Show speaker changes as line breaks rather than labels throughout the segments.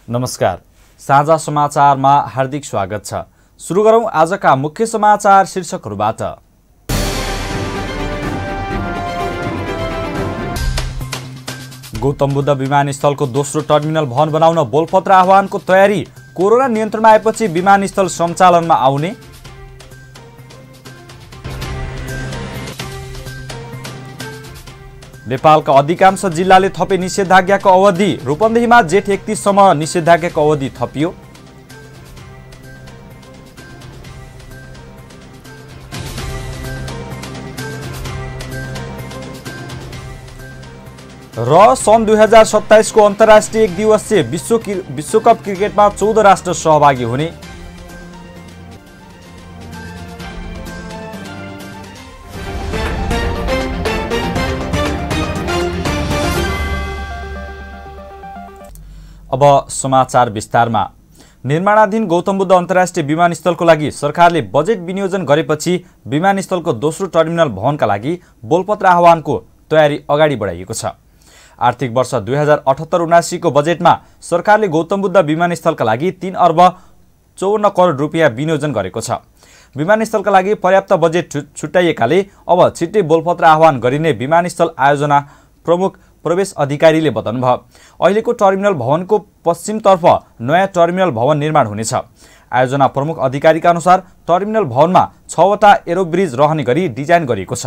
नमस्कार। साझा समाचारमा हार्दिक स्वागत छ। सुरु गरौं आजका मुख्य समाचार शीर्षकहरूबाट। गौतम बुद्ध विमानस्थलको दोस्रो टर्मिनल भवन बनाउन बोलपत्र आह्वानको तयारी। कोरोना नियन्त्रणमा आएपछि विमानस्थल सञ्चालनमा आउने। नेपालका अधिकांश जिल्लाले थपे निषेधाज्ञाको अवधि। रूपन्देहीमा जेठ 31 सम्म निषेधाज्ञाको अवधि थपियो। र सन् 2027 को अन्तर्राष्ट्रिय एक दिवसीय विश्वकप क्रिकेटमा 14 राष्ट्र सहभागी हुने। अब समाचार विस्तारमा। निर्माणाधीन गौतम बुद्ध अन्तर्राष्ट्रिय विमानस्थलको लागि सरकारले बजेट विनियोजन गरेपछि विमानस्थलको दोस्रो टर्मिनल भवनका लागि बोलपत्र आह्वानको तयारी अगाडि बढाइएको छ। आर्थिक वर्ष 2078-79 को बजेटमा सरकारले गौतम बुद्ध विमानस्थलका लागि 3 अर्ब 54 करोड रुपियाँ विनियोजन गरेको छ। विमानस्थलका लागि पर्याप्त बजेट छुट्याइएकाले अब छिट्टै बोलपत्र आह्वान गरिने विमानस्थल आयोजना प्रमुख प्रवेश अधिकारीले बताउनुभयो। अहिलेको टर्मिनल भवनको पश्चिमतर्फ नयाँ टर्मिनल भवन निर्माण हुनेछ। आयोजना प्रमुख अधिकारीका अनुसार टर्मिनल भवनमा 6वटा एरोब्रिज रहने गरी डिजाइन गरिएको छ।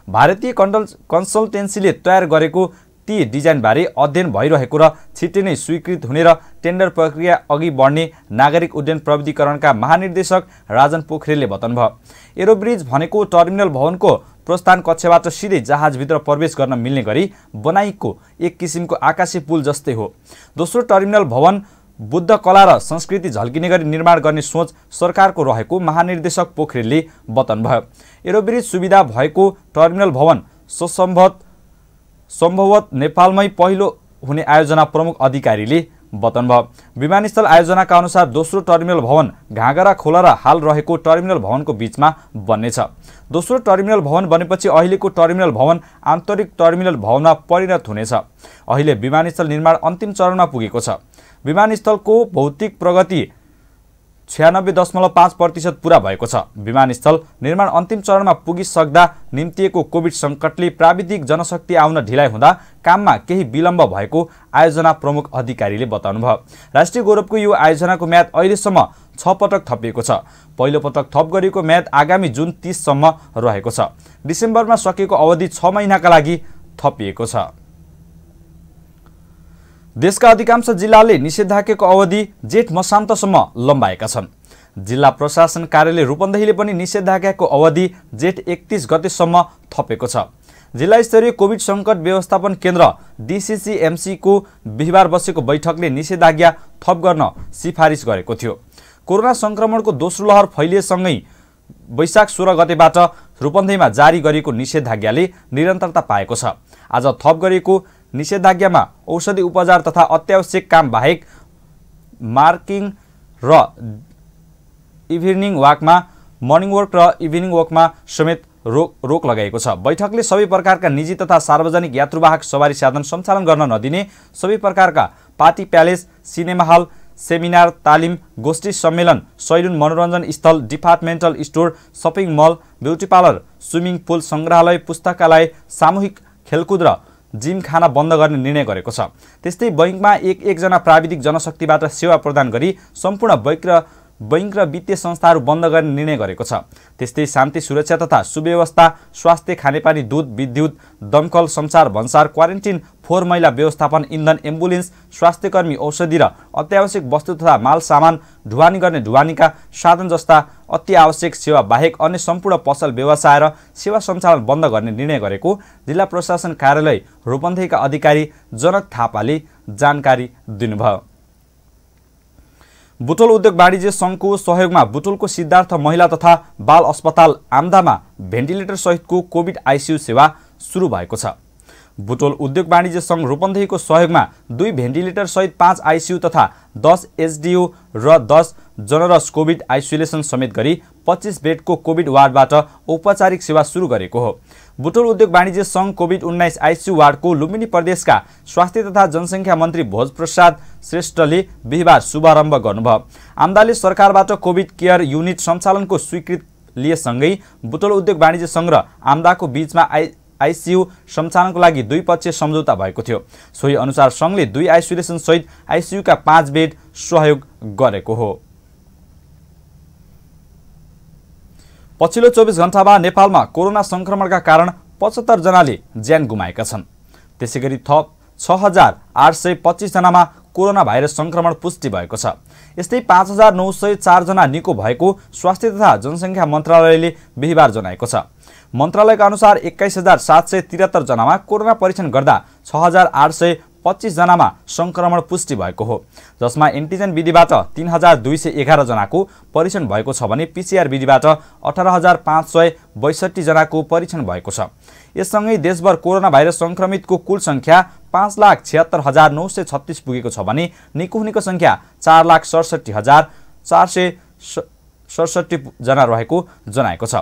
भारतीय कन्सल्टेन्सीले तयार गरेको ती डिजाइनबारे अध्ययन भइरहेको र छिट्टै नै स्वीकृत हुने र टेन्डर प्रक्रिया अघि बढ्ने नागरिक उड्डयन प्रविधिकरणका महानिर्देशक राजन पोखरेलले बताउनुभयो। एरोब्रिज भनेको टर्मिनल भवनको प्रस्थान कक्षबाट सिधै जहाजभित्र प्रवेश गर्न मिल्ने गरी बनाइएको एक किसिमको आकाशे पुल जस्तै हो। दोस्रो टर्मिनल भवन बुद्ध कला र संस्कृति झल्किने गरी निर्माण गर्ने सोच सरकारको रहेको महानिर्देशक पोखरेलले बताउनुभयो। एरोब्रिज सुविधा भएको टर्मिनल भवन सम्भवत नेपालमै पहिलो हुने आयोजना प्रमुख अधिकारीले बताउनुभयो। विमानस्थल आयोजनाका अनुसार दोस्रो टर्मिनल भवन घागरा खोला र हाल रहेको टर्मिनल भवनको बीचमा बन्नेछ। दोस्रो टर्मिनल भवन बनेपछि अहिलेको टर्मिनल भवन आन्तरिक टर्मिनल भवनमा परिणत हुनेछ। अहिले विमानस्थल निर्माण अन्तिम चरणमा पुगेको छ। विमानस्थलको भौतिक प्रगति 96.5% पूरा भएको छ। विमानस्थल निर्माण अन्तिम चरणमा पुगिसक्दा निम्तिएको कोभिड सङ्कटले प्राविधिक जनशक्ति आउन ढिलाइ हुँदा काममा केही विलम्ब भएको आयोजना प्रमुख अधिकारीले बताउनुभयो। राष्ट्रिय गौरवको यो आयोजनाको म्याद अहिलेसम्म 6 पटक थपिएको छ। पहिलो पटक थप गरिएको म्याद आगामी जुन 30 सम्म रहेको छ। डिसेम्बरमा सकिएको अवधि 6 महिनाका लागि थपिएको छ। देशका अधिकांश जिल्लाले निषेधाज्ञाको अवधि जेठ मसान्तसम्म लम्बाएका छन्। जिल्ला प्रशासन कार्यालय रूपन्देहीले पनि निषेधाज्ञाको अवधि जेठ 31 गतेसम्म थपेको छ। जिल्ला स्तरीय कोभिड सङ्कट व्यवस्थापन केन्द्र DCCMC को बिहिबार बसेको बैठकले निषेधाज्ञा थप गर्न सिफारिस गरेको थियो। कोरोना संक्रमणको दोस्रो लहर फैलिएसँगै वैशाख 16 गतेबाट रूपन्देहीमा जारी गरिएको निषेधाज्ञाले निरन्तरता पाएको छ। आज थप गरिएको निषेधाज्ञामा औषधि उपचार तथा अत्यावश्यक काम बाहेक मार्किङ र इभिनिङ वाकमा मर्निङ वक र इभिनिङ वकमा समेत रोक लगाइएको छ। बैठकले सबै प्रकारका निजी तथा सार्वजनिक यात्रुवाहक सवारी साधन सञ्चालन गर्न नदिने, सबै प्रकारका party palace, cinema hall, seminar, तालिम, गोष्ठी सम्मेलन, सैलुन, मनोरञ्जन स्थल, departmental store, shopping mall, beauty parlour, swimming pool, सङ्ग्रहालय, पुस्तकालय, सामूहिक खेलकुद र जिम खाना बन्द गर्ने निर्णय गरेको छ। त्यस्तै बैंकमा एकजना प्राविधिक जनशक्तिबाट सेवा प्रदान गरी सम्पूर्ण बैंक र वित्तीय संस्थाहरू बन्द गर्ने निर्णय गरेको छ। त्यस्तै शान्ति सुरक्षा तथा सुव्यवस्था, स्वास्थ्य, खानेपानी, दूध, विद्युत, दमकल, सञ्चार, भन्सार, क्वारेन्टिन, फोहोर मैला व्यवस्थापन, इन्धन, एम्बुलेन्स, स्वास्थ्यकर्मी, औषधि र अत्यावश्यक वस्तु तथा माल सामान ढुवानी गर्ने ढुवानीका साधन जस्ता अति आवश्यक सेवा बाहेक अन्य सम्पूर्ण पसल व्यवसाय र सेवा सञ्चालन बन्द गर्ने निर्णय गरेको जिल्ला प्रशासन कार्यालय रूपन्देहीका अधिकारी जनक थापाले जानकारी दिनुभयो। बुटोल उद्योग वाणिज्य सङ्घको सहयोगमा बुटोलको सिद्धार्थ महिला तथा बाल अस्पताल आम्दामा भेन्टिलेटर सहितको कोभिड आइसियु सेवा सुरु भएको छ। बुटोल उद्योग वाणिज्य सङ्घ रूपन्देहीको सहयोगमा 2 भेन्टिलेटर सहित 5 आइसियु तथा 10 एसडियु र 10 जनरस कोभिड आइसोलेसन समेत गरी 25 बेडको कोभिड वार्डबाट औपचारिक सेवा सुरु गरेको हो। बुटोल उद्योग वाणिज्य संघ कोभिड-19 आइसियु वार्डको लुम्बिनी प्रदेशका स्वास्थ्य तथा जनसङ्ख्या मन्त्री भोजप्रसाद श्रेष्ठले बिहिबार शुभारम्भ गर्नुभयो। आम्दाले सरकारबाट कोभिड केयर युनिट सञ्चालनको स्वीकृति लिएसँगै बुटोल उद्योग वाणिज्य संघ र आम्दाको बीचमा आइसियु सञ्चालनको लागि द्विपक्षीय सम्झौता भएको थियो। सोही अनुसार संघले 2 आइसोलेसन सहित आइसियुका 5 बेड सहयोग गरेको हो। पछिल्लो 24 घण्टामा नेपालमा कोरोना संक्रमणका कारण 75 जनाले ज्यान गुमाएका छन्। त्यसैगरी थप 6825 जनामा कोरोना भाइरस संक्रमण पुष्टि भएको छ। यस्तै 5904 जना निको भएको स्वास्थ्य तथा जनसङ्ख्या मन्त्रालयले बिहिबार जनाएको छ। मन्त्रालयका अनुसार 21773 जनामा कोरोना परीक्षण गर्दा 6825 जनामा संक्रमण पुष्टि भएको हो, जसमा एन्टिजेन विधिबाट 3211 जनाको परीक्षण भएको छ भने पीसीआर विधिबाट 18562 जनाको परीक्षण भएको छ। यससँगै देशभर कोरोना भाइरस संक्रमितको कुल संख्या 5,76,936 पुगेको छ भने निको हुनेको संख्या 4,67,467 जना रहेको जनाएको छ।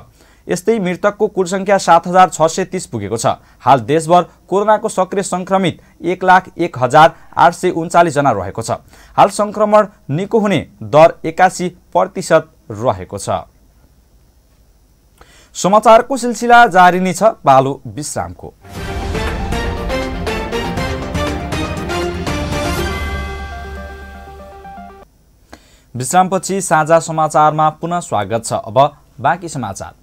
यस्तै मृतकको कुल संख्या 7,630 पुगेको छ। हाल देशभर कोरोनाको सक्रिय संक्रमित 1,01,839 जना रहेको छ। हाल संक्रमण निको हुने दर 81% रहेको छ। समाचारको सिलसिला जारी नै छ, पालो विश्रामको। विश्रामपछि साझा समाचारमा पुनः स्वागत छ। अब बाँकी समाचार।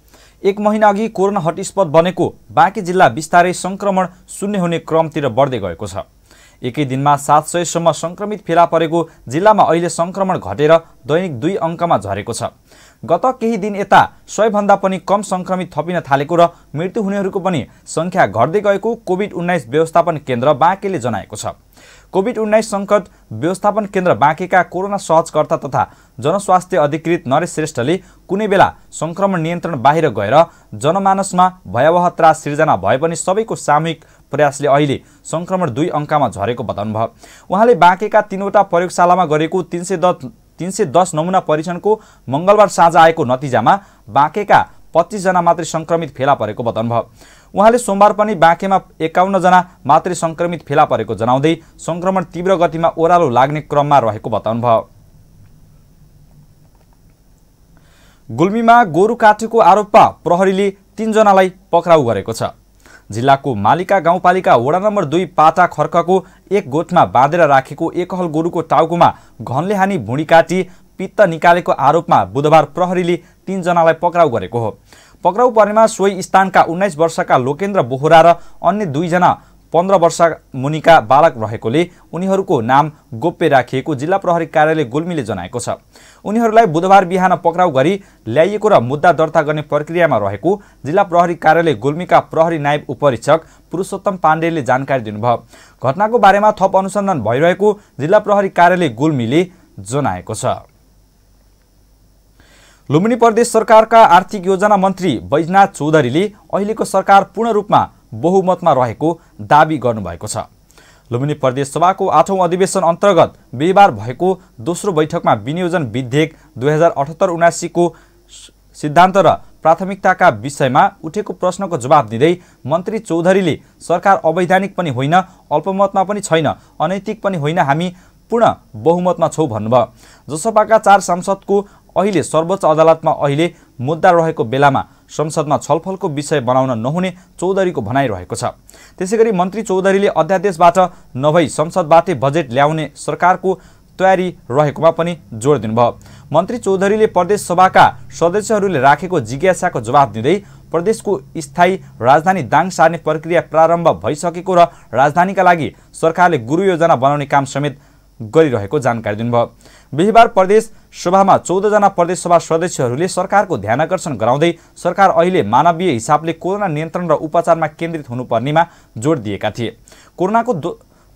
1 महिना अघि कोरोना हटस्पट बनेको बाँकी जिल्ला बिस्तारै संक्रमण शून्य हुने क्रमतिर बढ्दै गएको छ। एकै दिनमा 700 सम्म संक्रमित फेला परेको जिल्लामा अहिले संक्रमण घटेर दैनिक 2 अङ्कमा झरेको छ। गत केही दिन यता 100 भन्दा पनि कम संक्रमित थपिन थालेको र मृत्यु हुनेहरूको पनि संख्या घट्दै गएको कोभिड-19 व्यवस्थापन केन्द्र बाँकेले जनाएको छ। कोभिड-19 संकट व्यवस्थापन केन्द्र बाँकेका कोरोना सहजकर्ता तथा जनस्वास्थ्य अधिकृत नरेश श्रेष्ठले कुनै बेला संक्रमण नियन्त्रण बाहिर गएर जनमानसमा भयावह त्रास सिर्जना भए पनि सबैको सामूहिक प्रयासले अहिले संक्रमण 2 अङ्कमा झरेको बताउनुभयो। उहाँले बाँकेका 3वटा प्रयोगशालामा गरेको 310 नमुना परीक्षणको मंगलबार साँझ आएको नतिजामा बाँकेका 25 जना मात्रै संक्रमित फेला परेको बताउनुभयो। उहाँले सोमबार पनि बाँकेमा 51 जना मात्रै संक्रमित फेला परेको जनाउँदै संक्रमण तीव्र गतिमा ओह्रालो लाग्ने क्रममा रहेको बताउनुभयो। गुल्मीमा गोरु काटेको आरोपमा प्रहरीले 3 जनालाई पक्राउ गरेको छ। जिल्लाको मालिका गाउँपालिका वडा नम्बर 2 पाटा खर्कको एक गोठमा बाँधेर राखेको एकहल गोरुको टाउकोमा घनले हानी भुँडी काटी पित्त निकालेको आरोपमा बुधबार प्रहरीले 3 जनालाई पक्राउ गरेको हो। पक्राउ पर्नेमा सोही स्थानका 19 वर्षका लोकेन्द्र बोहरा र अन्य 2 जना 15 वर्ष मुनिका बालक रहेकोले उनीहरूको नाम गोप्य राखिएको जिल्ला प्रहरी कार्यालय गुल्मीले जनाएको छ। उनीहरूलाई बुधबार बिहान पक्राउ गरी ल्याइएको र मुद्दा दर्ता गर्ने प्रक्रियामा रहेको जिल्ला प्रहरी कार्यालय गुल्मीका प्रहरी नायब उपरीक्षक पुरुषोत्तम पाण्डेले जानकारी दिनुभयो। घटनाको बारेमा थप अनुसन्धान भइरहेको जिल्ला प्रहरी कार्यालय गुल्मीले जनाएको छ। लुम्बिनी प्रदेश सरकारका आर्थिक योजना मन्त्री बैजनाथ चौधरीले अहिलेको सरकार पूर्ण रूपमा बहुमतमा रहेको दाबी गर्नुभएको छ। लुम्बिनी प्रदेश सभाको 8औं अधिवेशन अन्तर्गत बिहिबार भएको दोस्रो बैठकमा विनियोजन विधेयक 2078-79 को सिद्धान्त र प्राथमिकताका विषयमा उठेको प्रश्नको जवाब दिँदै मन्त्री चौधरीले सरकार अवैधानिक पनि होइन, अल्पमतमा पनि छैन, अनैतिक पनि होइन, हामी पूर्ण बहुमतमा छौं भन्नुभयो। जसपाका 4 सांसदको अहिले सर्वोच्च अदालतमा अहिले मुद्दा रहेको बेलामा संसदमा छलफलको विषय बनाउन नहुने चौधरीको भनाइ रहेको छ। त्यसैगरी मन्त्री चौधरीले अध्यादेशबाट नभई संसदबाटै बजेट ल्याउने सरकारको तयारी रहेकोमा पनि जोड दिनुभयो। मन्त्री चौधरीले प्रदेश सभाका सदस्यहरूले राखेको जिज्ञासाको जवाब दिँदै प्रदेशको स्थायी राजधानी दाङ सार्ने प्रक्रिया प्रारम्भ भइसकेको र राजधानीका लागि सरकारले गुरु योजना बनाउने काम समेत गरिरहेको जानकारी दिनुभयो। बिहिबार प्रदेश सभामा 14 जना प्रदेश सभा सदस्यहरूले सरकारको ध्यानकर्षण गराउँदै सरकार अहिले मानवीय हिसाबले कोरोना नियन्त्रण र उपचारमा केन्द्रित हुनुपर्नेमा जोड दिएका थिए। कोरोनाको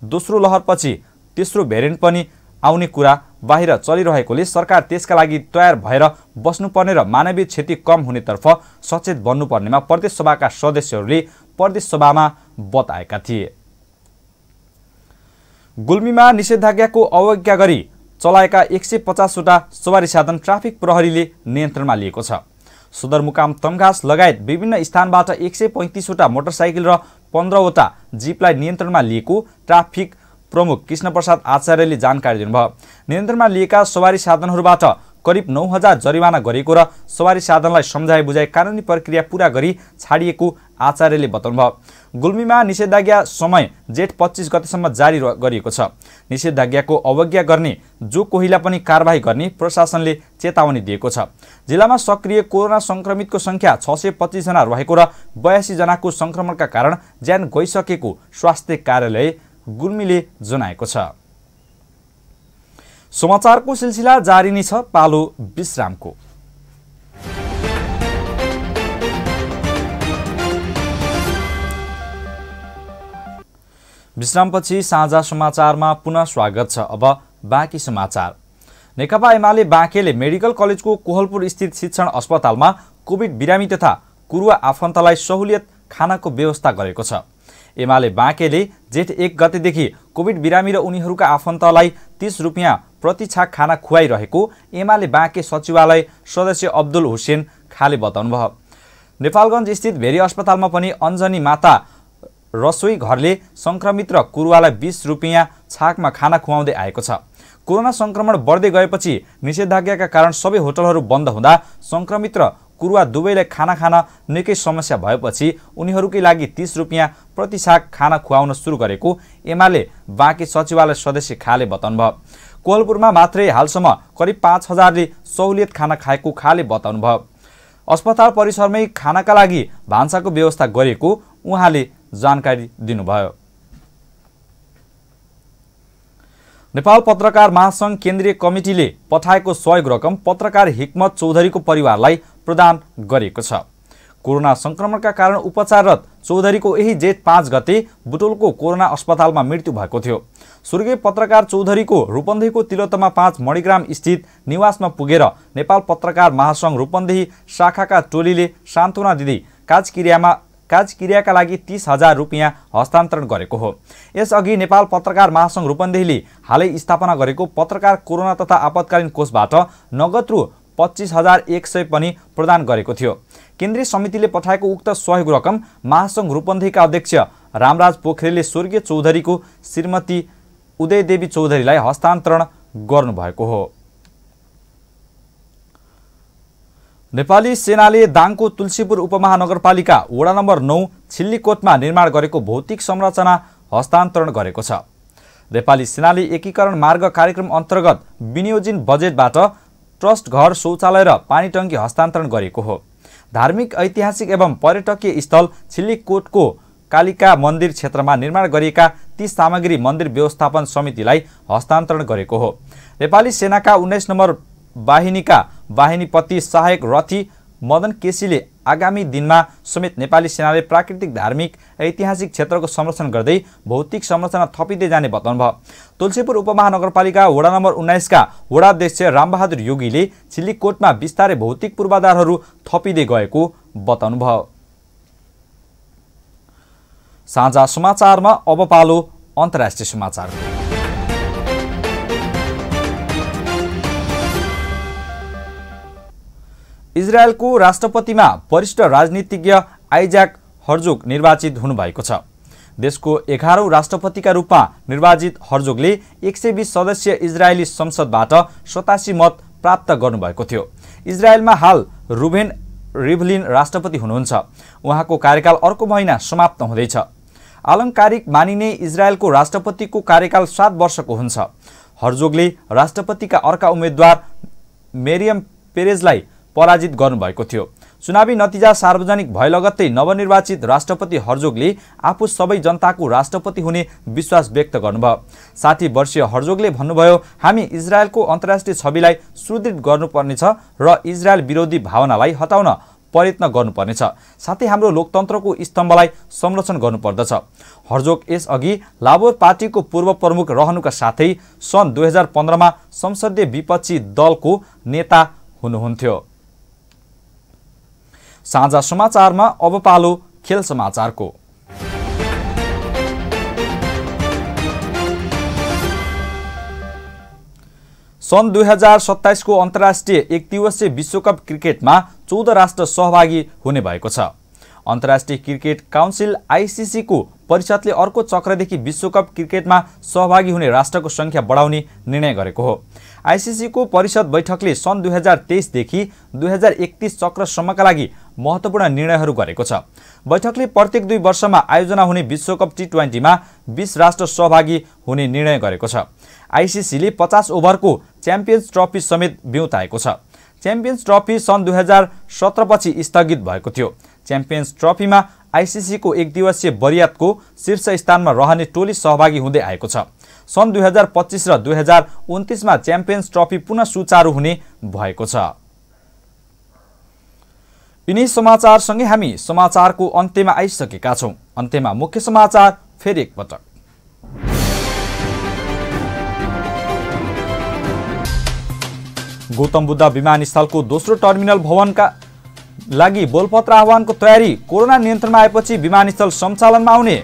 दोस्रो लहरपछि तेस्रो भेरिएन्ट पनि आउने कुरा बाहिर चलिरहेकोले सरकार त्यसका लागि तयार भएर बस्नुपर्ने र मानवीय क्षति कम हुनेतर्फ सचेत बन्नुपर्नेमा प्रदेश सभाका सदस्यहरूले प्रदेश सभामा बताएका थिए। गुल्मीमा निषेधाज्ञाको अवज्ञा गरी चलाएका 150 वटा सवारी साधन ट्राफिक प्रहरीले नियन्त्रणमा लिएको छ। सदरमुकाम तमघास लगायत विभिन्न स्थानबाट 135 वटा मोटरसाइकल र 15 वटा जीपलाई नियन्त्रणमा लिएको ट्राफिक प्रमुख कृष्णप्रसाद आचार्यले जानकारी दिनुभयो। नियन्त्रणमा लिएका सवारी साधनहरूबाट करिब 9000 जरिवाना गरिएको र सवारी साधनलाई सम्झाइ बुझाइ कानुनी प्रक्रिया पूरा गरी छाडिएको आचार्यले बताउनुभयो। गुल्मीमा निषेधाज्ञा समय जेठ 25 गतेसम्म जारी गरिएको छ। निषेधाज्ञाको अवज्ञा गर्ने जो कोहीलाई पनि कारबाही गर्ने प्रशासनले चेतावनी दिएको छ। जिल्लामा सक्रिय कोरोना संक्रमितको संख्या 625 जना रहेको र 82 जनाको संक्रमणका कारण ज्यान गइसकेको स्वास्थ्य कार्यालय गुल्मीले जनाएको छ। समाचारको सिलसिला जारी नै छ, पालो विश्रामको। विश्रामपछि साझा समाचारमा पुनः स्वागत छ। अब बाँकी समाचार। नेकपा एमाले बाँकेले मेडिकल कलेजको कोहलपुर स्थित शिक्षण अस्पतालमा कोभिड बिरामी तथा कुरुवा आफन्तलाई सहुलियत खानाको व्यवस्था गरेको छ। एमाले बाँकेले जेठ 1 गतेदेखि कोभिड बिरामी र उनीहरूका आफन्तलाई 30 रुपियाँ प्रति छाक खाना खुवाइरहेको एमाले बाँके सचिवालय सदस्य अब्दुल हुसेन खाले बताउनुभयो। नेपालगञ्ज स्थित भेरी अस्पतालमा पनि अञ्जनी माता रसोई घरले संक्रमित र कुरुवालाई 20 रुपियाँ छाकमा खाना खुवाउँदै आएको छ। कोरोना संक्रमण बढ्दै गएपछि निषेधाज्ञाका कारण सबै होटलहरू बन्द हुँदा संक्रमित र कुरुवा दुवैलाई खाना खान निकै समस्या भएपछि उनीहरूकै लागि 30 रुपियाँ प्रति छाक खाना खुवाउन सुरु गरेको एमाले बाँके सचिवालय सदस्य खाले बताउनुभयो। कोहलपुरमा मात्रै हालसम्म करिब 5000ले सहुलियत खाना खाएको खाले बताउनुभयो। अस्पताल परिसरमै खानाका लागि भान्साको व्यवस्था गरेको उहाँले जानकारी दिनुभयो। नेपाल पत्रकार महासंघ केन्द्रीय कमिटीले पठाएको सहयोग रकम पत्रकार हिक्मत चौधरीको परिवारलाई प्रदान गरेको छ। कोरोना संक्रमणका कारण उपचाररत चौधरीको यही जेठ 5 गते बुटोलको कोरोना अस्पतालमा मृत्यु भएको थियो। स्वर्गीय पत्रकार चौधरीको रूपन्देहीको तिलोत्तमा 5 मणिग्राम स्थित निवासमा पुगेर नेपाल पत्रकार महासंघ रूपन्देही शाखाका टोलीले सान्त्वना दिँदै काजक्रियाका लागि 30,000 रुपियाँ हस्तान्तरण गरेको हो। यसअघि नेपाल पत्रकार महासंघ रूपन्देहीले हालै स्थापना गरेको पत्रकार कोरोना तथा आपतकालीन कोषबाट नगद रु 25,100 पनि प्रदान गरेको थियो। केन्द्रीय समितिले पठाएको उक्त सहयोग रकम महासंघ रूपन्देहीका अध्यक्ष रामराज पोखरेलले स्वर्गीय चौधरीको श्रीमती उदयदेवी चौधरीलाई हस्तान्तरण गर्नुभएको हो। नेपाली सेनाले दाङको तुलसीपुर उपमहानगरपालिका वडा नम्बर 9 छिल्लीकोटमा निर्माण गरेको भौतिक संरचना हस्तान्तरण गरेको छ। नेपाली सेनाले एकीकरण मार्ग कार्यक्रम अन्तर्गत विनियोजित बजेटबाट ट्रस्ट घर, शौचालय र पानी टंकी हस्तान्तरण गरेको हो। धार्मिक, ऐतिहासिक एवं पर्यटकीय स्थल छिल्लीकोटको कालिका मन्दिर क्षेत्रमा निर्माण गरिएका ती सामग्री मन्दिर व्यवस्थापन समितिलाई हस्तान्तरण गरेको हो। नेपाली सेनाका 19 नम्बर वाहिनीका वाहिनीपति सहायक रथी मदन केसीले आगामी दिनमा समेत नेपाली सेनाले प्राकृतिक, धार्मिक, ऐतिहासिक क्षेत्रको संरक्षण गर्दै भौतिक संरचना थपिँदै जाने बताउनुभयो। तुलसीपुर उपमहानगरपालिका वडा नम्बर 19 का वडाध्यक्ष रामबहादुर योगीले छिल्लीकोटमा बिस्तारै भौतिक पूर्वाधारहरू थपिँदै गएको बताउनुभयो। साझा समाचारमा अब पालो अन्तर्राष्ट्रिय समाचार। इजरायलको राष्ट्रपतिमा वरिष्ठ राजनीतिज्ञ आइजाक हर्जोग निर्वाचित हुनुभएको छ। देशको 11औं राष्ट्रपतिका रूपमा निर्वाचित हर्जोगले 120 सदस्यीय इजरायली संसदबाट 87 मत प्राप्त गर्नुभएको थियो। इजरायलमा हाल रुभेन रिभलिन राष्ट्रपति हुनुहुन्छ। उहाँको कार्यकाल अर्को महिना समाप्त हुँदैछ। आलङ्कारिक मानिने इजरायलको राष्ट्रपतिको कार्यकाल 7 वर्षको हुन्छ। हर्जोगले राष्ट्रपतिका अर्का उम्मेद्वार मेरियम पेरेजलाई पराजित गर्नुभएको थियो। चुनावी नतिजा सार्वजनिक भए लगत्तै नवनिर्वाचित राष्ट्रपति हर्जोगले आफू सबै जनताको राष्ट्रपति हुने विश्वास व्यक्त गर्नुभयो। 60 वर्षीय हर्जोगले भन्नुभयो, हामी इजरायलको अन्तर्राष्ट्रिय छविलाई सुदृढ गर्नुपर्नेछ र इजरायल विरोधी भावनालाई हटाउन प्रयत्न गर्नुपर्नेछ। साथै हाम्रो लोकतन्त्रको स्तम्भलाई संरक्षण गर्नुपर्दछ। हर्जोग यसअघि लाबोर पार्टीको पूर्व प्रमुख रहनुका साथै सन् 2015 मा संसदीय विपक्षी दलको नेता हुनुहुन्थ्यो। साझा समाचारमा अब पालो खेल समाचारको। सन् 2027 को अन्तर्राष्ट्रिय एकदिवसीय विश्वकप क्रिकेटमा 14 राष्ट्र सहभागी हुने भएको छ। अन्तर्राष्ट्रिय क्रिकेट काउन्सिल आईसीसी को परिषदले अर्को चक्रदेखि विश्वकप क्रिकेटमा सहभागी हुने राष्ट्रको संख्या बढाउने निर्णय गरेको हो। आईसीसी को परिषद बैठकले सन् 2023 देखि 2031 चक्रसम्मका लागि महत्त्वपूर्ण निर्णयहरू गरेको छ। बैठकले प्रत्येक 2 वर्षमा आयोजना हुने विश्वकप T20 मा 20 राष्ट्र सहभागी हुने निर्णय गरेको छ। आईसीसीले 50 ओभरको च्याम्पियन्स ट्रफी समेत ब्युताएको छ। च्याम्पियन्स ट्रफी सन् 2017 पछि स्थगित भएको थियो। च्याम्पियन्स ट्रफीमा आईसीसी को एकदिवसीय वरियतको शीर्ष स्थानमा रहने टोली सहभागी हुँदै आएको छ। सन् 2025 र 2029 मा च्याम्पियन्स ट्रफी पुनः सुचारू हुने भएको छ। यिनै समाचारसँगै हामी समाचारको अन्त्यमा आइसकेका छौं। अन्त्यमा मुख्य समाचार फेरि एकपटक। गौतम बुद्ध विमानस्थलको दोस्रो टर्मिनल भवनका लागि बोलपत्र आह्वानको तयारी। कोरोना नियन्त्रणमा आएपछि विमानस्थल सञ्चालनमा आउने।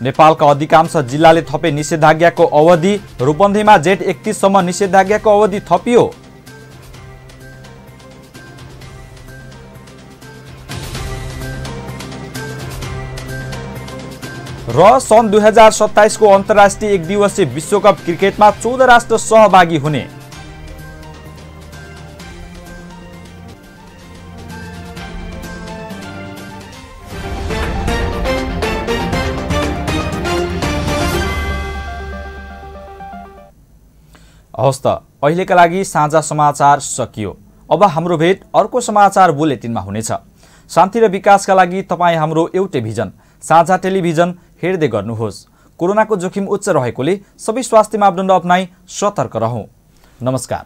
नेपालका अधिकांश जिल्लाले थपे निषेधाज्ञाको अवधि। रूपन्देहीमा जेठ 31 सम्म निषेधाज्ञाको अवधि थपियो। र सन् 2027 को अन्तर्राष्ट्रिय एकदिवसीय विश्वकप क्रिकेटमा 14 राष्ट्र सहभागी हुने। हवस् त अहिलेका लागि साझा समाचार सकियो। अब हाम्रो भेट अर्को समाचार बुलेटिनमा हुनेछ। शान्ति र विकासका लागि तपाईँ हाम्रो एउटै भिजन साझा टेलिभिजन हेर्दै गर्नुहोस्। कोरोनाको जोखिम उच्च रहेकोले सबै स्वास्थ्य मापदण्ड अपनाई सतर्क रहौं। नमस्कार।